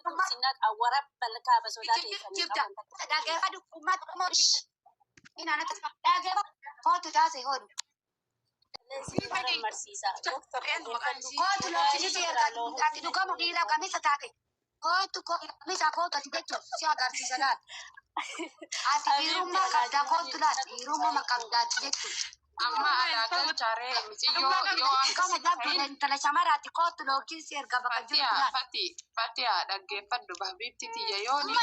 سنك أورب بلكا بسوداتي جبت داقة فدو ما تموش إن أنا تسمع داقة فوتو تاسي هون كوتو لو تجي أتي نقام دينا كميسة تاكي كوتو كميسة كوتو تبتو سيا غارسي سلال أتي بيروما كبدا كوتو لا بيروما ما كبدا تبتو أما على قل جاري يو كم دابا أنت لا شمرة كوتو لو كيسير كبا كجوب لا فاتي دقة فدو بحبيبتي تيجيوني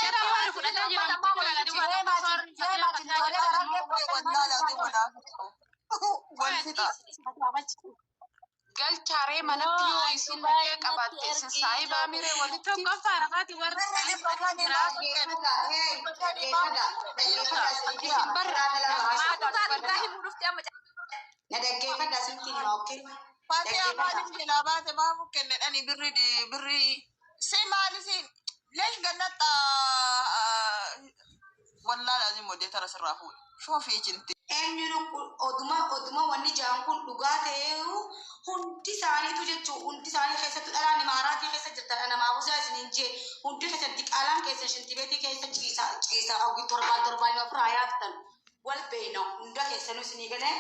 قال جاري ما نبيو يسون هي كبات سايبة ميري ولي تو كفار غادي ورد ندقيقة داسنتي ممكن فاتي أماني جلابات ما ممكن أني بري سي سين ليش قلت والله لازم ودي ترى سرافون شوفي جنتي eenyuun oduma wanni jaan kun dhugaa ta'eeru hundi isaaniitu jechuun hundi isaanii keessatti dhalaan imaaraatii keessa jirtan namaa buusaa isiniin jee hundi keessatti qaalaan keessa shintibeetii keessa ciisaa hawwi torbaan yoo firaa yaaftan wal beeyna hunda keessanuu isinii galee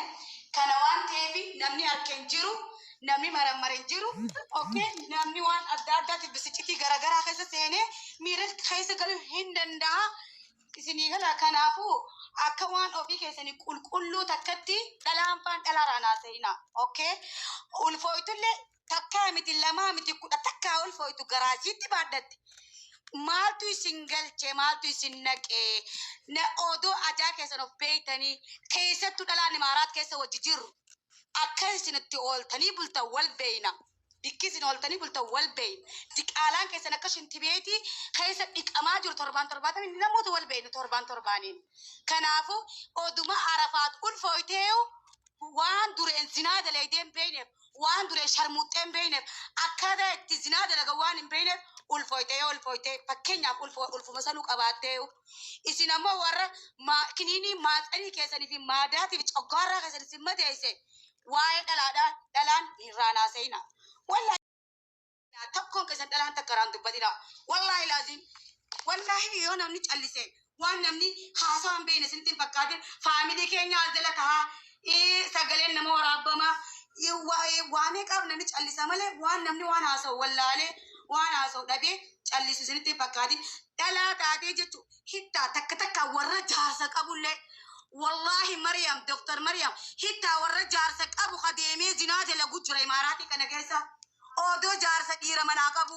kana waan ta'eef namni harkeen jiru namni marammareen jiru okay namni waan adda addaatiif bisicitii garaagaraa keessa seenee miira keessa galuu hin danda'a isinii gala kanaafuu akka waan ofii keessanii qulqulluu takkatti dhalaan faan dhalaaraan haasa'ina okay ulfooytullee takkaa miti lamaa miti kudha takkaa ulfooytu garaasiitti baadhatti maaltu isin galchee maaltu isin naqee na odoo ajaa keessan of beeytanii keessattuu dhalaan imaaraat keessa wajji jirru akka isinitti ooltanii bultan wal beeyna dikkisin ooltanii bultan wal beeyin diqaalaan keessan akka shintibeetii keessa dhiqamaa jiru torbaatanii namoota wal beeynu torbaaniin kanaafu oduma arafaat ulfooyteeyu waan dureen zinaa dalaydeen beeyneef waan dureen sharmuuxxeen beeyneef akkaataa itti zinaa dalaga waan hin beeyneef ulfooytee fakkeenyaaf ulfuma sanuu qabaatteeyu isin ammoo warra kiniinii maaxanii keessanii fi maadaatiif coggaarraa keessanii isin madeeyse waa'ee dhalaan irraan haasa'ina والله تكون كسر دلان تكران دبتنا والله لازم والله يوم نمني تجلسين وان نمني خاصة بين سنتين فكادين فاميلي كينيا زلتها سجلين نمو ربما وانه كاب نمني تجلس ماله وان نمني وان هاسو والله له وان هاسو دبي تجلس سنتين فكادين دلا تادي جتو حتى تك ورا جاسك أبو له والله مريم دكتور مريم حتى ورا جارسك أبو خديمي زناد لقول جري ماراتي كنا كيسا odoo jaarsa dhiira manaa qabu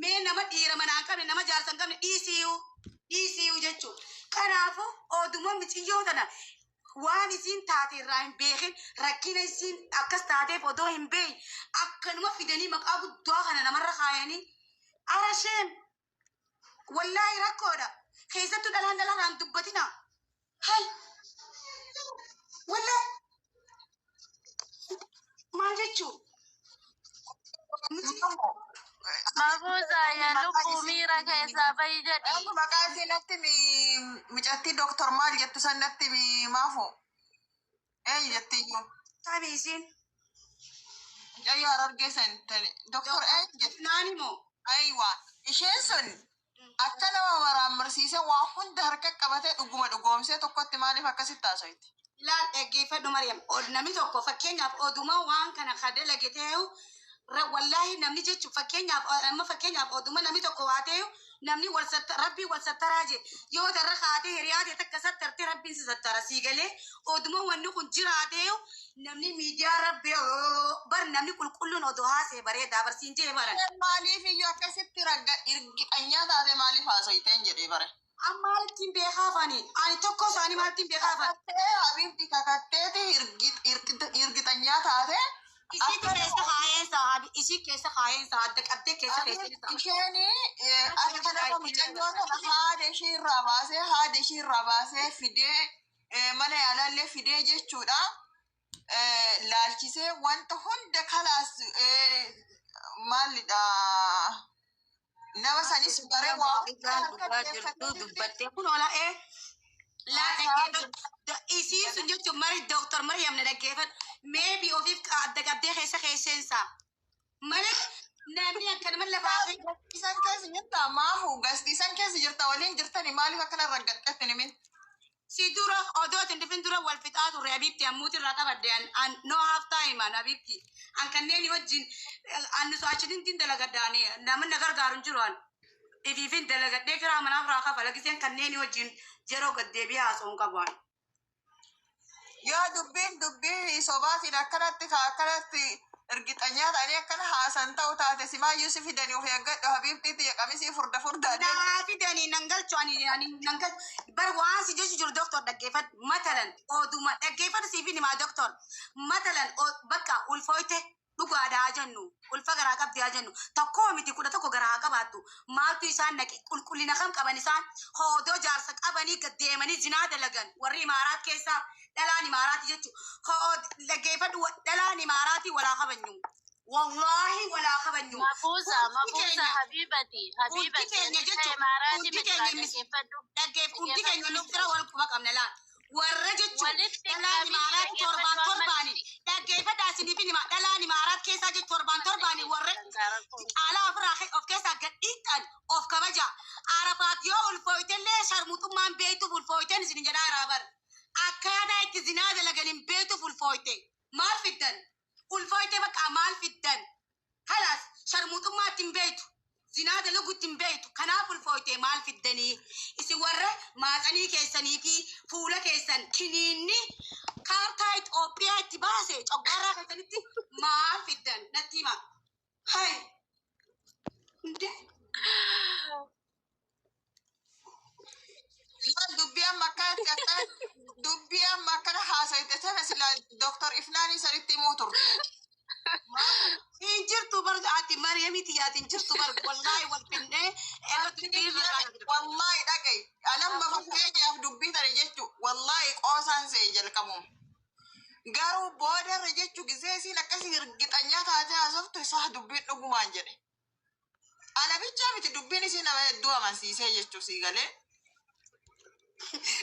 mee nama dhiira manaa qabne nama jaarsa hin qabne dhiisiyu jechuun kanaafu oduma miciyyoo tana waan isiin taate irraa hin beekin rakkina isiin akkas taateef odoo hin beeyin akkanuma fidanii maqaa guddaa kana namarra kaayanii arasheen wallaahi rakkoodha keessattuu dhalaan dubbatina hay wallaahi maal jechuun Mabuza ya lupu mira kaisa fayyadi. Aku makasih nanti mijati dokter mal jatuh sana nanti mafu. Jati yo. Tapi isin. Ayo arargesan dokter jati. Nani mo? Aywa. Ishensun. Akkana waraam barsiisa waa hunda harka qabatee dhugumse tokkotti maaliif akkasitti taasifti? Laal dhaggeeffadhu Mariam. Namni tokko fakkeenyaaf oduma waan kana kadalageteeyu wallahi namni jechuun fakkeenyaaf oduma namni tokko waa ta'eyu namni rabbii wal sattaraa je yoo darra kaatee hiriyaatee takka sattarte rabbiin si sattara sii galee oduma wanni kun jiraateeyu namni miidiyaa rabbii bar namni qulqulluun odoo haasee bareedaa barsiin jee baran. Maaliif iyyuu akkasitti ragga irgixanyaa taate maaliif haasayiteen jedhee bare. Maaltiin beekaafani ani tokko isaanii maaltiin beekaafani. Habiibti kakatteeti irgixanyaa taate. Isi keessa haayeensa adda qabdee keessa keessatti. Isheen akka nama mucayyoota haadha ishee irraa baasee fidee mana yaalaallee fidee jechuudha. Laalchisee wanta hunda kalaas maalidha nama sanis bare waa dubbattee kun oola'ee laa dhaggeeffadhu isiin sun jechuun mari dooktor Mariam na dhaggeeffadhu maybe ofiif adda qabdee keessa keesseensa malee namni akkanuma lafaa isan keessa nyaataa maa keessa jirta waliin jirtani maaliif akkana raggadhattani min? Si dura odoo tindifin dura wal fixaa turre Habibti ammuuti irraa qabadde an no half time an Habibti an kanneen wajjin an nu soachitin tin dalagaddaani namni gargaaru jiru an ififin dalagadhee kiraa manaaf raa kafa lagiseen kanneen wajjin yeroo gaddeebi'ee haasa'uun qabu an. Yoo dubbii sobaatiin akkanatti ergixanyaa ta'anii akkana haasan ta'u taate simaayyuu si fidanii of eeggadhu Habibtiitti qamisii furdaa naa fidanii nan galchu ani nan galchu bar waan si jechu jiru doktor dhaggeeffadhu matalan oduma dhaggeeffadhu siifin himaa doktor matalan bakka ulfooyte dhugaadhaa jennu ulfa garaa qabdi haa jennu tokkoo miti 11 garaa qabaattu maaltu isaan naqe qulqullina kam qaban isaan hoodoo jaarsa qabanii gaddeemanii zinaa dalagan warri imaaraat keessaa dhalaan imaaraati jechuun dhaggeeffadhu dhalaan imaaraati walaa qabanyu wallahi walaa qabanyu. Mabuza Habibati keenya jechuun hundi keenya nuftira wal quba qabna laan warra jechuun dhalaan imaaraati torbaani dhaggeeffadhaa isiniifin hima dhalaan imaaraat keessaa jechuun torbaani warra caalaa ofirraa of keessaa gadhiidhaan of kabaja arafaat yoo ulfooytellee sharmuxummaan beektuuf ulfooyteen isin jedhaa irraa akkaataa itti zinaa dalagan hin beektuuf ulfooyte maal fiddan ulfooyte bakka maal fiddan halas sharmuxummaa ittiin beektu zinaa dalagu ittiin beektu kanaaf ulfooyte maal fiddanii isin warra maaxanii keessanii fi fuula keessan kiniinni kaartaa Itoophiyaa itti baase coggarraa keessanitti maal fiddan natti hima hay dubbii amma akkana haasa'ite sana sila Dr. Ifnaanii sanitti himuu turte. Hin jirtu bar ati Mariamiti yaatin jirtu bar wallahi wal finnee wallahi dhagay anamma fakkeenyaaf dubbii tana jechu wallahi qoosaan see jalqabuun garuu boodarra jechu gisee siin akkasii hirgixanyaa taatee haasoftu isaa dubbiin dhugumaan jedhe ana bichaa miti dubbiin isii nama hedduu amansiisee jechuu sii galee.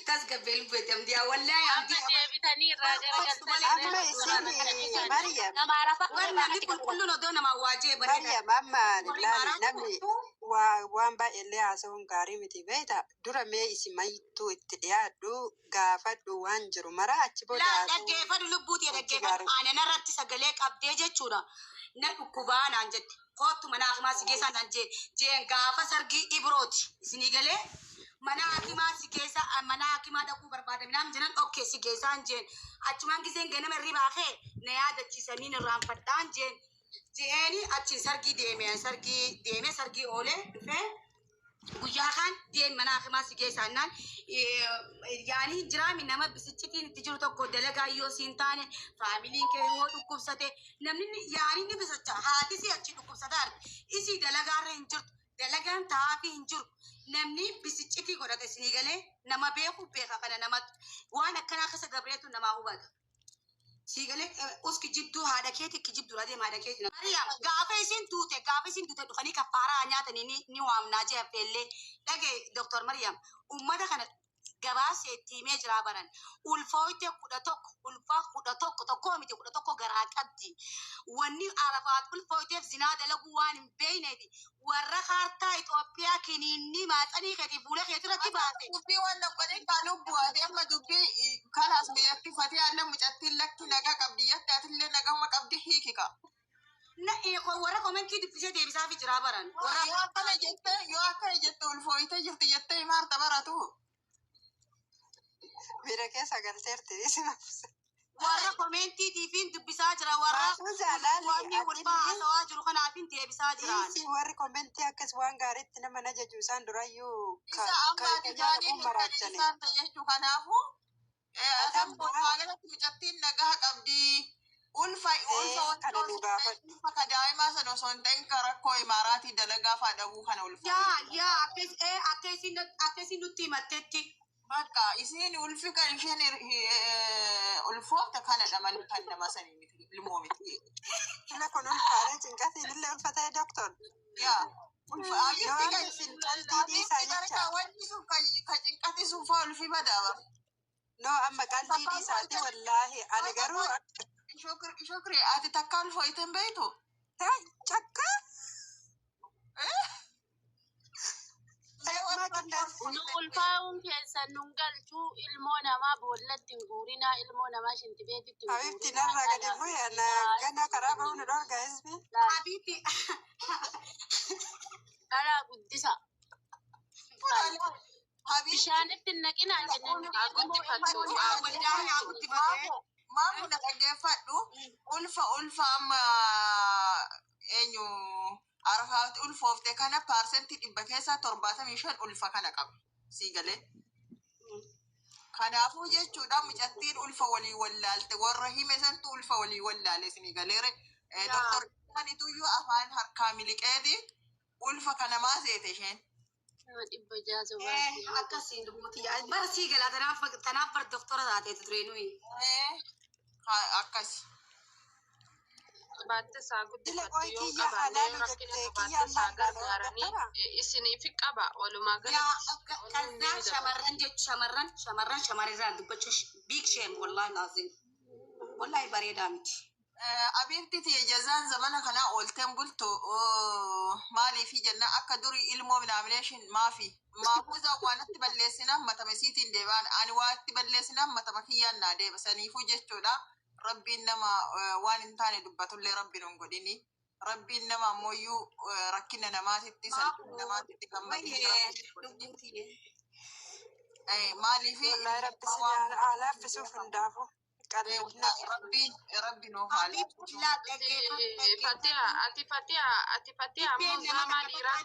tasgabbeel beekamti wallahi amti bitanii irraa namni qulqulluun odoo nama waajee bareeda namni waan baay'ee haasa'uun gaarii miti beekta dura mee isimaytuu itti dhiyaadhu gaafadhu waan jiru mara achi booda dhaggeeffadhu lubbuuti dhaggeeffadhu aanan irratti sagalee qabdee jechuudha na dhukkubaa naan jette kootu mana hakimaa si geessaa naan jeen gaafa sargii ibrooti isinii galee mana hakimaa si geessa mana hakimaa dhaquu barbaadaminaan jiran okkee si geessaan jeen achumaan giseen ganama irribaa kee na yaadachiisanii irraanfadhaan jeeni achi sargii deeme sargii oolee dhufee guyyaa kaan deemi mana hakimaa si geessaannaan yaani jiraami nama bisichitiin itti jiru tokko dalagaa yoo siin taane faamiliin kee yoo dhukkubsate namni yaani ni bisacha haati si achi dhukkubsata isii dalagaarra hin jirtu dalagaan taa'aafi hin jiru namni bisichitii godhate isinii galee nama beeka kana nama waan akkanaa keessa dabreetu namaa hubata. Sii galee uski jidduu haadha keeti kijibdu radeema haadha keeti. Mariyaam gaafa isin tuute dhufanii kaffaaraa nyaatanii ni waamnaa jee affeellee dhagee Dr. Mariyaam ummata kana gabaaseetti himee jiraa baran ulfooyte 11 ulfa 11 tokkoo miti 11 garaa qabdi wanni arafaat ulfooyteef zinaa dalagu waan hin beeyneeti warra kaartaa Itoophiyaa kiniinni maaxanii keeti fuula keetirratti baase dubbii waan naqanii kaaluu bu'aate amma dubbii kalaas meetti fatee alla mucattiin lakki nagaa qabdi jette atillee nagahuma qabdi hiikika. warra komentii dubbisee deebisaa fi jiraa baran yoo akkana jette ulfooyte jirti jettee himaarta baratu. Mira keessa galteerti isima warra komeentiitiifin dubbisaa jira warra wanni walfaa haasawaa jiru kanaafin deebisaa jiraan. Warri komentii akkas waan gaariitti nama najaju isaan durayyuu isa amma dibaanii isaan jechuu kanaafu adam bolfaagalatti mucattiin nagaa qabdi ulfa ka daa'imaa sana osoo hin ta'in ka rakkoo imaaraatii dalagaa faadhabuu kana ulfa akkasiin nutti himattetti. Bakka isin ulfi kan isheen ulfoofta kana dhaman kan nama sanii miti limoo miti. Ila kun ulfaadha cinqatiin illee ulfatee doktor. Yaa wanti sun ka cinqati sun faa ulfi madaaba. No amma qalbii isaati wallahi ani garuu shokri ati takka ulfooyte hin beektu. Cakka. ulfaa'uun keessa nun galchuu ilmoona maa boollatti hin guurinaa ilmoona maa shintibeetitti hin Habibti narraa gadi bu'e ana gana karaa bahuu nu dhorga hisbi. Habibi. Dhalaa guddisa. Habibi. Bishaanitti hin naqinaa jennaan. Maamu na dhaggeeffadhu ulfa amma eenyu arfaatti ulfoofte kana paarsentii 75% ulfa kana qaba sii galee. Kanaafuu jechuudha mucattiin ulfa walii wallaalte warra hime santu ulfa walii wallaale sii galeere. Doktor Kanituyyuu afaan harkaa miliqeeti ulfa kana maaseete isheen. Akkasiin dhumuuti bara sii galaa tanaaf bar doktora taateetu ture nuyi. Akkas. Baate isaa guddifatu yoo qabaanne rakkina baate isaa gargaaranii isiniif qaba walumaa galatti. Shamarran shamarran dubbachuu big shame wallahi lazim. Wallahi bareedaa miti. Abiibti jazaan zamana kana oolteen bultu maaliifi jenna akka durii ilmoo nomination maafuuza waanatti balleessinaan matama siitiin deebaan ani waatti balleessinaan matama kiyyaan naa deeba saniifuu jechuudha. Rabbiin nama waan hin taane dubbatullee rabbiin hin godhini. Rabbiin nama ammoyyuu rakkina namaatitti salphina namaatitti gammadii. Maaliifi laaffisuuf hundaafu. Rabbiin oo haala. Ati Fatiha ammoo gaamaa dhiiraa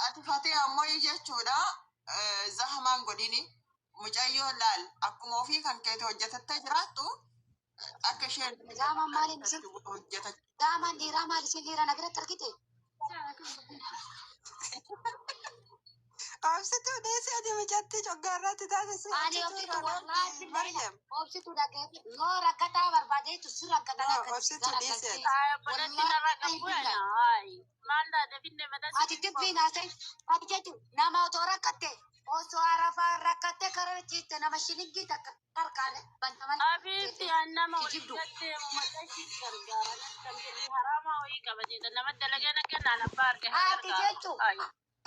Ati Fatiha ammoo jechuudha zahamaan godhini. Mucayyoo laal akkuma ofii kan keete hojjetattee jiraattu akka isheen Gaamaan maaliin isin hojjetatte. gaamaan dhiiraa maal isin dhiira nagarratti argite? Obsituu dheessi ati mucatti coggaarratti taasise. Ani obsituu wallahi obsituu dhagee yoo rakkataa barbaadeetu si rakkataa obsituu dheessi. Ati tibbiin haasa'e ati jechuun nama otoo rakkatte osoo arafaa rakkatte karaa ciiste nama shilingii takka harkaan bantaman. Abiibti nama hojjattee uummata ishii gargaaran kan haramaa wayii qabatedha. Nama dalagee kennaan abbaa arge. Ati jechuun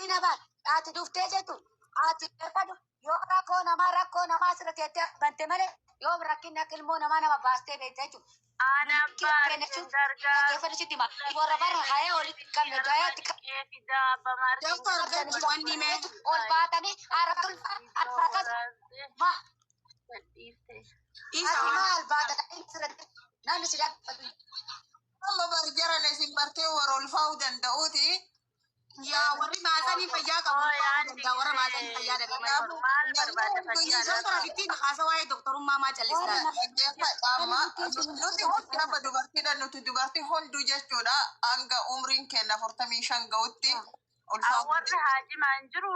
ina baat ati dhuftee jechuun ati beekadu yoo rakkoo namaa sirra teettee bante malee yoo rakkinni akka ilmoo nama baastee beekte jechuun. Ana abbaa arge gargaara. Geeffadhu ma warra bara hayee olitti qabne gaayatti Doktor wanni mee ol baatanii harka akkas ma maal baatanii sirratti namni si dhaabbatu. Amma barjaran isin bartee warra ulfaa'uu danda'uuti. Yaa warri maasanii fayyaa qabu danda'a warra maasanii fayyaa danda'u. maal barbaada fayyaa Doktora bittiin haasa waa'ee doktorummaa maa callistaa? Nuti hundi amma dubartiidha nuti dubartii hunduu jechuudha hanga umriin kenna 45 ga'utti warri haajimaan jiru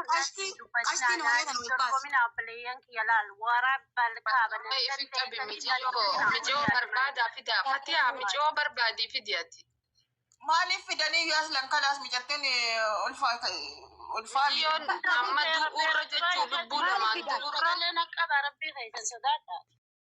dorgomina obboleeyyan kiyya laal warabbal kaaban mijoo barbaadaa fida Fatiha mijoo barbaadii fidi ati. maaliif fidanii yoo aslan kanaas mijatteen ulfaa Yoon amma du'uurra jechuun lubbuu namaa du'uurra. Duraalee naqqaba rabbii keessan sodaadha.